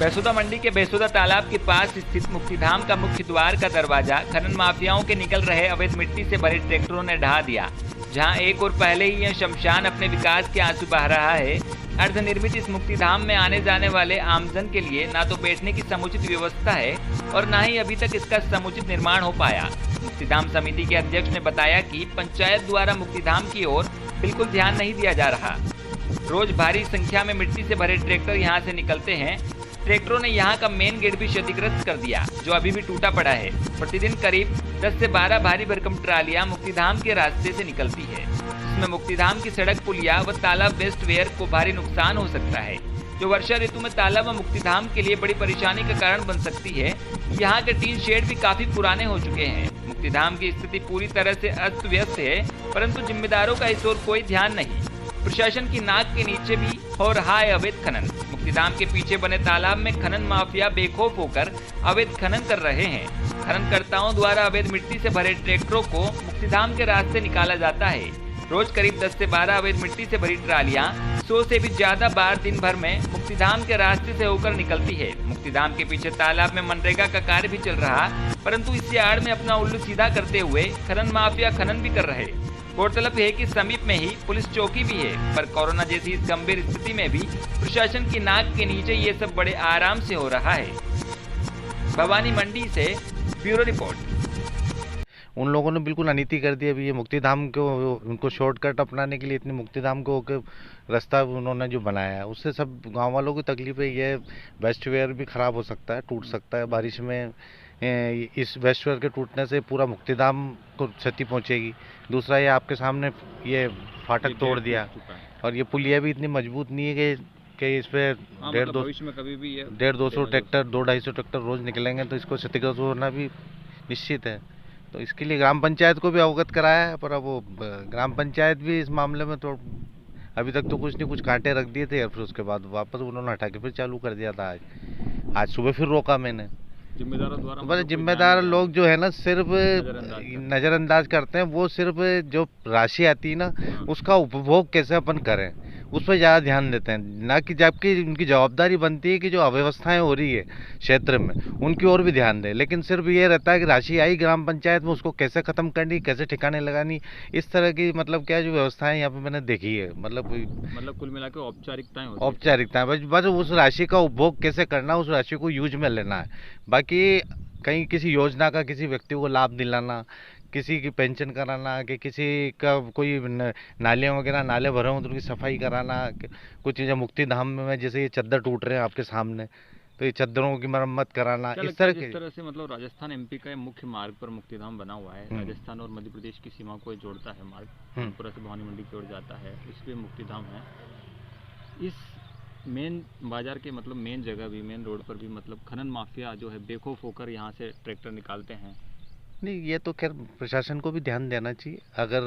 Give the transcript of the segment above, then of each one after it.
बेसुदा मंडी के बेसुदा तालाब के पास स्थित मुक्तिधाम का मुख्य द्वार का दरवाजा खनन माफियाओं के निकल रहे अवैध मिट्टी से भरे ट्रैक्टरों ने ढहा दिया। जहां एक और पहले ही यह शमशान अपने विकास के आंसू बहा रहा है। अर्धनिर्मित इस मुक्तिधाम में आने जाने वाले आमजन के लिए ना तो बैठने की समुचित व्यवस्था है और न ही अभी तक इसका समुचित निर्माण हो पाया। मुक्तिधाम समिति के अध्यक्ष ने बताया कि पंचायत द्वारा मुक्तिधाम की ओर बिल्कुल ध्यान नहीं दिया जा रहा। रोज भारी संख्या में मिट्टी से भरे ट्रैक्टर यहां से निकलते हैं। ट्रैक्टरों ने यहां का मेन गेट भी क्षतिग्रस्त कर दिया, जो अभी भी टूटा पड़ा है। प्रतिदिन करीब 10 से 12 भारी भरकम ट्रालियां मुक्तिधाम के रास्ते से निकलती है, जिसमें मुक्तिधाम की सड़क, पुलिया व तालाब वेस्टवेयर को भारी नुकसान हो सकता है, जो वर्षा ऋतु में तालाब व मुक्तिधाम के लिए बड़ी परेशानी का कारण बन सकती है। यहाँ के टीन शेड भी काफी पुराने हो चुके हैं। मुक्तिधाम की स्थिति पूरी तरह से अस्त व्यस्त है, परंतु जिम्मेदारों का इस ओर कोई ध्यान नहीं। प्रशासन की नाक के नीचे भी हो रहा है अवैध खनन। मुक्तिधाम के पीछे बने तालाब में खनन माफिया बेखौफ होकर अवैध खनन कर रहे हैं। खननकर्ताओं द्वारा अवैध मिट्टी से भरे ट्रैक्टरों को मुक्तिधाम के रास्ते निकाला जाता है। रोज करीब 10 से 12 अवैध मिट्टी से भरी ट्रालियां 100 से भी ज्यादा बार दिन भर में मुक्तिधाम के रास्ते से होकर निकलती है। मुक्तिधाम के पीछे तालाब में मनरेगा का कार्य भी चल रहा, परंतु इसी आड़ में अपना उल्लू सीधा करते हुए खनन माफिया खनन भी कर रहे। गौरतलब है कि समीप में ही पुलिस चौकी भी है, पर कोरोना जैसी इस गंभीर स्थिति में भी प्रशासन की नाक के नीचे ये सब बड़े आराम से हो रहा है। भवानी मंडी से ब्यूरो रिपोर्ट। उन लोगों ने बिल्कुल अनीति कर दी। अभी ये मुक्तिधाम को उनको शॉर्टकट अपनाने के लिए इतने मुक्तिधाम को रास्ता उन्होंने जो बनाया है, उससे सब गांव वालों की तकलीफ है। ये वेस्टवेयर भी खराब हो सकता है, टूट सकता है बारिश में। इस वेस्टवेयर के टूटने से पूरा मुक्तिधाम को क्षति पहुंचेगी। दूसरा, ये आपके सामने ये फाटक तोड़ दिया, और ये पुलिया भी इतनी मजबूत नहीं है कि इस पे 150-200 ट्रैक्टर 200-250 ट्रैक्टर रोज निकलेंगे, तो इसको क्षतिग्रस्त होना भी निश्चित है। तो इसके लिए ग्राम पंचायत को भी अवगत कराया है, पर अब वो ग्राम पंचायत भी इस मामले में तो अभी तक तो कुछ नहीं कुछ कांटे रख दिए थे, और फिर उसके बाद वापस उन्होंने हटा के फिर चालू कर दिया था। आज सुबह फिर रोका मैंने। जिम्मेदारों द्वारा बस जिम्मेदार लोग जो है ना सिर्फ नज़रअंदाज करते हैं। वो सिर्फ जो राशि आती है ना, उसका उपभोग कैसे अपन करें, उस पर ज़्यादा ध्यान देते हैं, ना कि जबकि उनकी जवाबदारी बनती है कि जो अव्यवस्थाएं हो रही है क्षेत्र में उनकी ओर भी ध्यान दें। लेकिन सिर्फ ये रहता है कि राशि आई ग्राम पंचायत में, उसको कैसे ख़त्म करनी, कैसे ठिकाने लगानी, इस तरह की मतलब क्या जो व्यवस्थाएं यहाँ पे मैंने देखी है। मतलब कुल मिला के औपचारिकताएं बस उस राशि का उपभोग कैसे करना, उस राशि को यूज में लेना है। बाकी कहीं किसी योजना का किसी व्यक्ति को लाभ दिलाना, किसी की पेंशन कराना, कि किसी का कोई नालियाँ वगैरह नाले भरे हों तो उनकी सफाई कराना, कुछ चीज़ें मुक्तिधाम में जैसे ये चद्दर टूट रहे हैं आपके सामने, तो ये चद्दरों की मरम्मत कराना, इस तरह से मतलब राजस्थान एमपी का मुख्य मार्ग पर मुक्तिधाम बना हुआ है। राजस्थान और मध्य प्रदेश की सीमा को जोड़ता है मार्ग, पूरा से भवानी मंडी की ओर जाता है, इसलिए मुक्तिधाम है। इस मेन बाजार के मतलब मेन जगह भी, मेन रोड पर भी मतलब खनन माफिया जो है बेखौफ होकर यहाँ से ट्रैक्टर निकालते हैं। नहीं, ये तो खैर प्रशासन को भी ध्यान देना चाहिए, अगर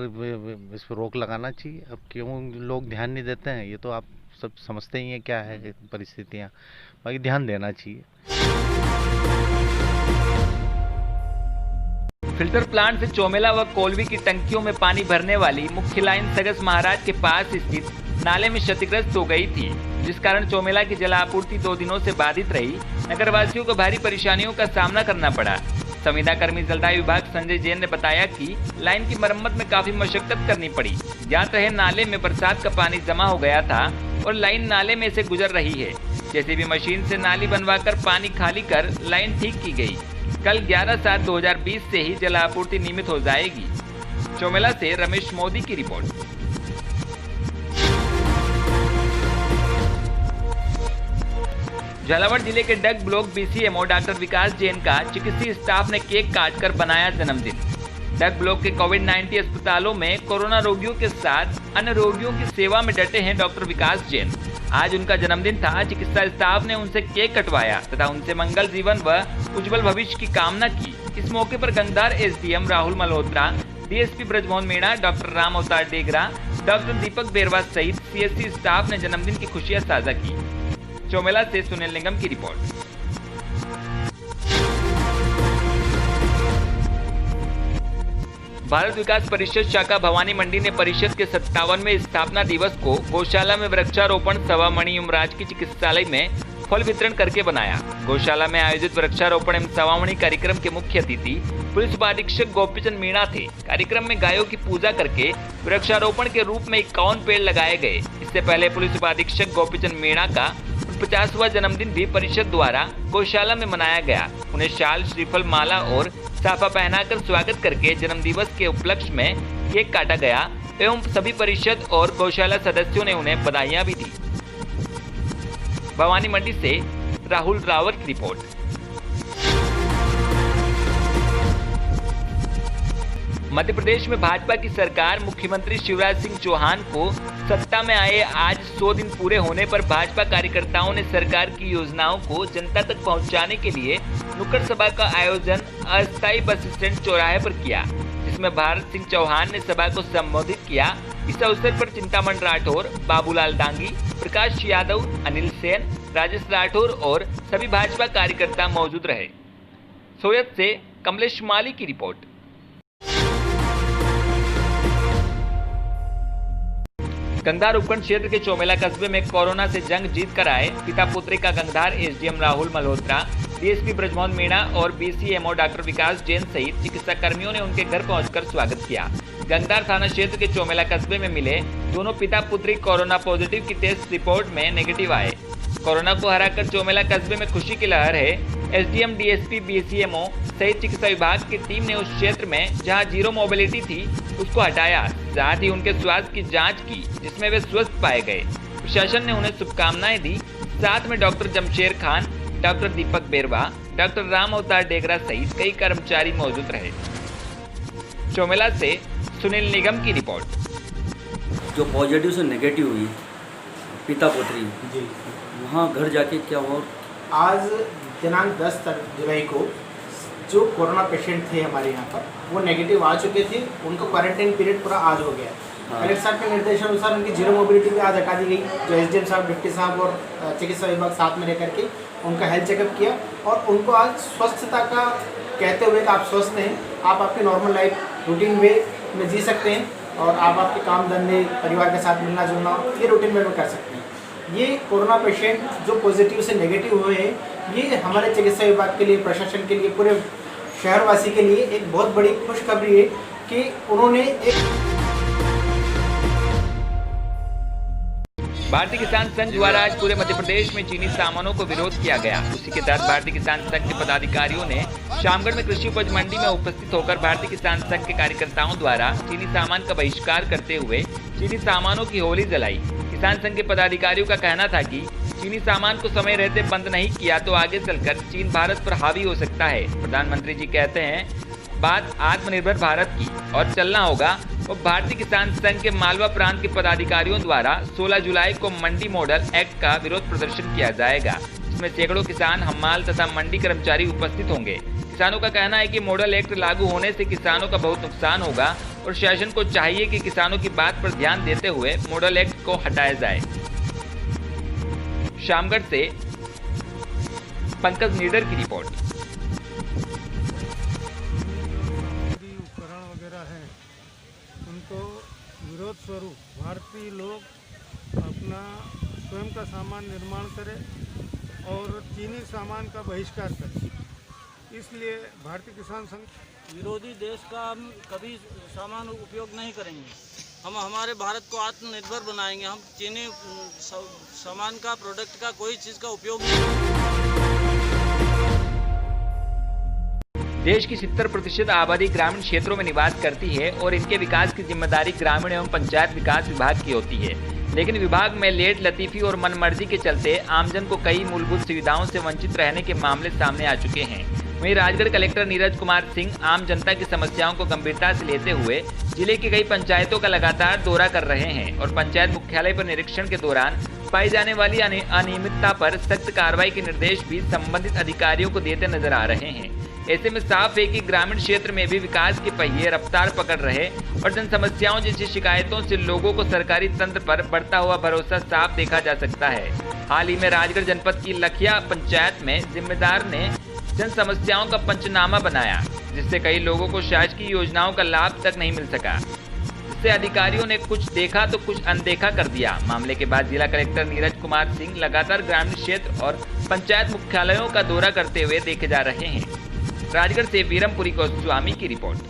इस पर रोक लगाना चाहिए। अब क्यों लोग ध्यान नहीं देते हैं, ये तो आप सब समझते ही हैं क्या है परिस्थितियाँ। बाकी ध्यान देना चाहिए। फिल्टर प्लांट से चौमेला व कोलवी की टंकियों में पानी भरने वाली मुख्य लाइन सगस महाराज के पास स्थित नाले में क्षतिग्रस्त हो गई थी, जिस कारण चौमेला की जलापूर्ति 2 दिनों से बाधित रही। नगरवासियों को भारी परेशानियों का सामना करना पड़ा। संविदा कर्मी जलदाय विभाग संजय जैन ने बताया कि लाइन की मरम्मत में काफी मशक्कत करनी पड़ी। ज्ञात रहे नाले में बरसात का पानी जमा हो गया था और लाइन नाले में से गुजर रही है। जैसे भी मशीन से नाली बनवाकर पानी खाली कर लाइन ठीक की गई। कल 11/7/2020 से ही जल आपूर्ति नियमित हो जाएगी। चौमेला से रमेश मोदी की रिपोर्ट। झालावाड़ जिले के डग ब्लॉक बीसीएमओ डॉक्टर विकास जैन का चिकित्सीय स्टाफ ने केक काटकर बनाया जन्मदिन। डग ब्लॉक के कोविड-19 अस्पतालों में कोरोना रोगियों के साथ अन्य रोगियों की सेवा में डटे हैं डॉक्टर विकास जैन। आज उनका जन्मदिन था। चिकित्सा स्टाफ ने उनसे केक कटवाया तथा उनसे मंगल जीवन व उज्जवल भविष्य की कामना की। इस मौके पर Gangdhar SDM Rahul Malhotra, DSP Brajmohan Meena, doctor Ram Avatar Degra, doctor दीपक बेरवा सहित सीएससी स्टाफ ने जन्मदिन की खुशियां साझा की। चौमेला से सुनील निगम की रिपोर्ट। भारत विकास परिषद शाखा भवानी मंडी ने परिषद के 57वें स्थापना दिवस को गौशाला में वृक्षारोपण सभा मणि यमराज की चिकित्सालय में फल वितरण करके बनाया। गौशाला में आयोजित वृक्षारोपण एवं सवावणी कार्यक्रम के मुख्य अतिथि पुलिस उपाधीक्षक गोपीचंद मीणा थे। कार्यक्रम में गायों की पूजा करके वृक्षारोपण के रूप में 51 पेड़ लगाए गए। इससे पहले पुलिस उपाधीक्षक गोपीचंद मीणा का 50वां जन्मदिन भी परिषद द्वारा गौशाला में मनाया गया। उन्हें शाल, श्रीफल, माला और साफा पहनाकर स्वागत करके जन्मदिवस के उपलक्ष्य में केक काटा गया एवं सभी परिषद और गौशाला सदस्यों ने उन्हें बधाइयां भी दी। भवानी मंडी से राहुल रावत की रिपोर्ट। मध्य प्रदेश में भाजपा की सरकार मुख्यमंत्री शिवराज सिंह चौहान को सत्ता में आए आज 100 दिन पूरे होने पर भाजपा कार्यकर्ताओं ने सरकार की योजनाओं को जनता तक पहुंचाने के लिए नुक्कड़ सभा का आयोजन अस्थायी बस स्टैंड चौराहे पर किया, जिसमें भारत सिंह चौहान ने सभा को संबोधित किया। इस अवसर पर चिंतामण राठौर, बाबूलाल डांगी, प्रकाश यादव, अनिल सेन, राजेश राठौर और सभी भाजपा कार्यकर्ता मौजूद रहे। सोयत से कमलेश माली की रिपोर्ट। गंगधार उपखंड क्षेत्र के चौमेला कस्बे में कोरोना से जंग जीत कर आए पिता पुत्री का गंगधार एसडीएम राहुल मल्होत्रा, डीएसपी ब्रजमोहन मीणा और बीसीएमओ डॉक्टर विकास जैन सहित चिकित्सा कर्मियों ने उनके घर पहुंचकर स्वागत किया। गंगधार थाना क्षेत्र के चौमेला कस्बे में मिले दोनों पिता पुत्री कोरोना पॉजिटिव की टेस्ट रिपोर्ट में नेगेटिव आए। कोरोना को हराकर चौमेला कस्बे में खुशी की लहर है। एसडीएम, डीएसपी, बीसीएमओ सहित चिकित्सा विभाग की टीम ने उस क्षेत्र में जहां जीरो मोबिलिटी थी उसको हटाया, साथ ही उनके स्वास्थ्य की जांच की, जिसमें वे स्वस्थ पाए गए। प्रशासन ने उन्हें शुभकामनाएं दी। साथ में डॉक्टर जमशेर खान, डॉक्टर दीपक बेरवा, डॉक्टर राम अवतार डेगरा सहित कई कर्मचारी मौजूद रहे। चौमेला से सुनील निगम की रिपोर्ट। जो पॉजिटिव से नेगेटिव हुई पिता पुत्री जी, वहाँ घर जाके क्या हुआ? आज दिनांक 10 जुलाई को जो कोरोना पेशेंट थे हमारे यहाँ पर वो नेगेटिव आ चुके थे। उनका क्वारंटाइन पीरियड पूरा आज हो गया। कलेक्टर साहब के निर्देशानुसार उनकी जीरो मोबिलिटी भी आज हटा दी गई। जो एसडीएम साहब, डिप्टी साहब और चिकित्सा विभाग साथ में रह करके उनका हेल्थ चेकअप किया और उनको आज स्वस्थता का कहते हुए कि आप स्वस्थ हैं, आप आपकी नॉर्मल लाइफ रूटीन वे में जी सकते हैं और आप आपके काम धंधे, परिवार के साथ मिलना जुलना ये रूटीन में कर सकते हैं। ये कोरोना पेशेंट जो पॉजिटिव से नेगेटिव हुए हैं, ये हमारे चिकित्सा विभाग के लिए, प्रशासन के लिए, पूरे शहरवासी के लिए एक बहुत बड़ी खुशखबरी है कि उन्होंने एक भारतीय किसान संघ द्वारा आज पूरे मध्य प्रदेश में चीनी सामानों को विरोध किया गया। उसी के तहत भारतीय किसान संघ के पदाधिकारियों ने शामगढ़ में कृषि उपज मंडी में उपस्थित होकर भारतीय किसान संघ के कार्यकर्ताओं द्वारा चीनी सामान का बहिष्कार करते हुए चीनी सामानों की होली जलाई। किसान संघ के पदाधिकारियों का कहना था कि चीनी सामान को समय रहते बंद नहीं किया तो आगे चलकर चीन भारत पर हावी हो सकता है। प्रधानमंत्री जी कहते हैं बात आत्मनिर्भर भारत की और चलना होगा। और भारतीय किसान संघ के मालवा प्रांत के पदाधिकारियों द्वारा 16 जुलाई को मंडी मॉडल एक्ट का विरोध प्रदर्शन किया जाएगा, जिसमें सैकड़ों किसान, हम्माल तथा मंडी कर्मचारी उपस्थित होंगे। किसानों का कहना है कि मॉडल एक्ट लागू होने से किसानों का बहुत नुकसान होगा और शासन को चाहिए कि किसानों की बात पर ध्यान देते हुए मॉडल एक्ट को हटाया जाए। शामगढ़ से पंकज नीडर की रिपोर्ट। उपकरण वगैरह हैं, उनको विरोध स्वरूप भारतीय लोग अपना स्वयं का सामान निर्माण करें और चीनी सामान का बहिष्कार करें। इसलिए भारतीय किसान संघ विरोधी देश का हम कभी सामान उपयोग नहीं करेंगे। हम हमारे भारत को आत्मनिर्भर बनाएंगे। हम चीनी सामान का, प्रोडक्ट का, कोई चीज़ का उपयोग नहीं। देश की 70% आबादी ग्रामीण क्षेत्रों में निवास करती है और इनके विकास की जिम्मेदारी ग्रामीण एवं पंचायत विकास विभाग की होती है। लेकिन विभाग में लेट लतीफी और मनमर्जी के चलते आमजन को कई मूलभूत सुविधाओं से वंचित रहने के मामले सामने आ चुके हैं। वहीं राजगढ़ कलेक्टर नीरज कुमार सिंह आम जनता की समस्याओं को गंभीरता से लेते हुए जिले की कई पंचायतों का लगातार दौरा कर रहे हैं और पंचायत मुख्यालय पर निरीक्षण के दौरान पाई जाने वाली अनियमितता पर सख्त कार्रवाई के निर्देश भी संबंधित अधिकारियों को देते नजर आ रहे हैं। ऐसे में साफ है कि ग्रामीण क्षेत्र में भी विकास के पहिए रफ्तार पकड़ रहे और जन समस्याओं जैसी शिकायतों से लोगों को सरकारी तंत्र पर बढ़ता हुआ भरोसा साफ देखा जा सकता है। हाल ही में राजगढ़ जनपद की लखिया पंचायत में जिम्मेदार ने जन समस्याओं का पंचनामा बनाया, जिससे कई लोगों को शासकीय योजनाओं का लाभ तक नहीं मिल सका, जिससे अधिकारियों ने कुछ देखा तो कुछ अनदेखा कर दिया। मामले के बाद जिला कलेक्टर नीरज कुमार सिंह लगातार ग्रामीण क्षेत्र और पंचायत मुख्यालयों का दौरा करते हुए देखे जा रहे हैं। राजगढ़ से वीरमपुरी गोस्वामी की रिपोर्ट।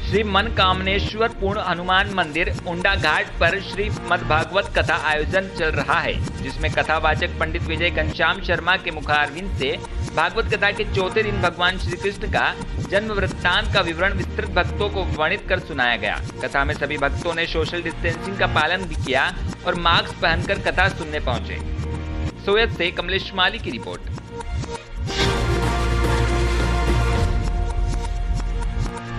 श्री मनकामनेश्वर पूर्ण हनुमान मंदिर उंडा घाट पर श्री मद्भागवत कथा आयोजन चल रहा है, जिसमें कथावाचक पंडित विजय घनश्याम शर्मा के मुखारविंद से भागवत कथा के चौथे दिन भगवान श्री कृष्ण का जन्म वृत्तांत का विवरण विस्तृत भक्तों को वर्णित कर सुनाया गया। कथा में सभी भक्तों ने सोशल डिस्टेंसिंग का पालन भी किया और मास्क पहनकर कथा सुनने पहुंचे। सोयत से कमलेश माली की रिपोर्ट।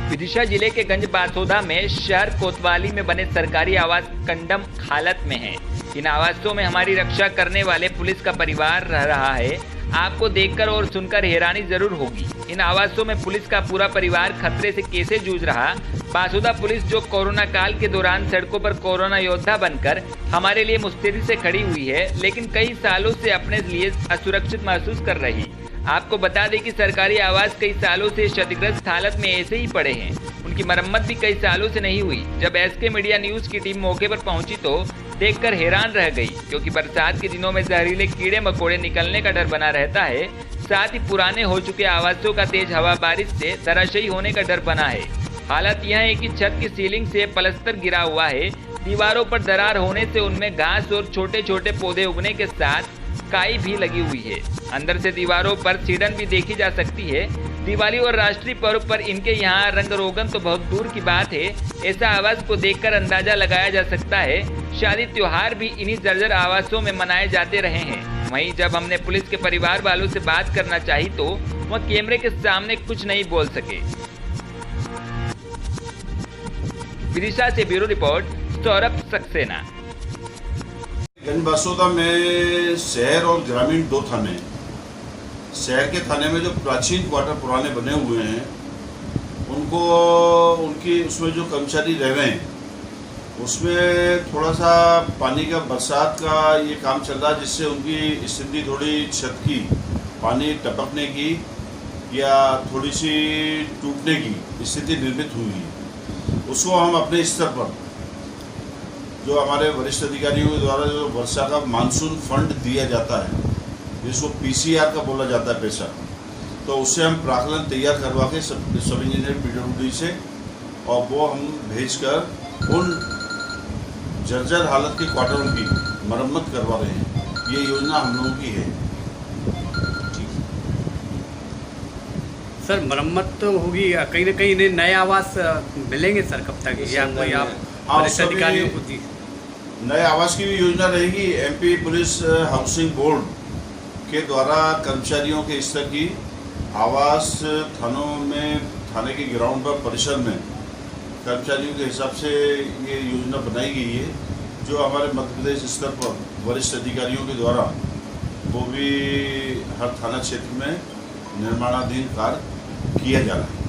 विदिशा जिले के गंज बासोदा में शहर कोतवाली में बने सरकारी आवास कंडम हालत में हैं। इन आवासों में हमारी रक्षा करने वाले पुलिस का परिवार रह रहा है। आपको देखकर और सुनकर हैरानी जरूर होगी। इन आवासों में पुलिस का पूरा परिवार खतरे से कैसे जूझ रहा। बासोदा पुलिस जो कोरोना काल के दौरान सड़कों पर कोरोना योद्धा बनकर हमारे लिए मुस्तैदी से खड़ी हुई है, लेकिन कई सालों से अपने लिए असुरक्षित महसूस कर रही। आपको बता दें कि सरकारी आवास कई सालों से क्षतिग्रस्त हालत में ऐसे ही पड़े हैं। उनकी मरम्मत भी कई सालों से नहीं हुई। जब एसके मीडिया न्यूज की टीम मौके पर पहुंची तो देखकर हैरान रह गई, क्योंकि बरसात के दिनों में जहरीले कीड़े मकोड़े निकलने का डर बना रहता है। साथ ही पुराने हो चुके आवासों का तेज हवा बारिश से धराशायी होने का डर बना है। हालत यह है कि छत की सीलिंग से प्लास्टर गिरा हुआ है। दीवारों पर दरार होने से उनमें घास और छोटे छोटे पौधे उगने के साथ काई भी लगी हुई है। अंदर से दीवारों पर सीढ़न भी देखी जा सकती है। दिवाली और राष्ट्रीय पर्व पर इनके यहाँ रंग रोगन तो बहुत दूर की बात है। ऐसा आवास को देखकर अंदाजा लगाया जा सकता है शादी त्योहार भी इन्हीं जर्जर आवासों में मनाए जाते रहे हैं। वहीं जब हमने पुलिस के परिवार वालों से बात करना चाही तो वह कैमरे के सामने कुछ नहीं बोल सके। विदिशा से ब्यूरो रिपोर्ट, सौरभ सक्सेना। गंज बासोदा में शहर और ग्रामीण दो थाने। शहर के थाने में जो प्राचीन क्वार्टर पुराने बने हुए हैं उसमें जो कर्मचारी रह रहे हैं उसमें थोड़ा सा पानी का बरसात का ये काम चल रहा है, जिससे उनकी स्थिति थोड़ी छत की पानी टपकने की या थोड़ी सी टूटने की स्थिति निर्मित हुई। उसको हम अपने स्तर पर जो हमारे वरिष्ठ अधिकारियों के द्वारा जो वर्षा का मानसून फंड दिया जाता है, जिसको पीसीआर का बोला जाता है पैसा, तो उससे हम प्राकलन तैयार करवा के सब इंजीनियर पीडब्ल्यूडी से, और वो हम भेजकर उन जर्जर हालत के क्वार्टरों की मरम्मत करवा रहे हैं। ये योजना हम लोगों की है। सर मरम्मत तो होगी, कहीं ना कहीं इन्हें नए आवास मिलेंगे सर, कब तक या कोई आप वरिष्ठ अधिकारियों को दी? नए आवास की भी योजना रहेगी। एमपी पुलिस हाउसिंग बोर्ड के द्वारा कर्मचारियों के स्तर की आवास थानों में, थाने के ग्राउंड पर परिसर में कर्मचारियों के हिसाब से ये योजना बनाई गई है, जो हमारे मध्य प्रदेश स्तर पर वरिष्ठ अधिकारियों के द्वारा वो भी हर थाना क्षेत्र में निर्माणाधीन कार्य किया जा रहा है।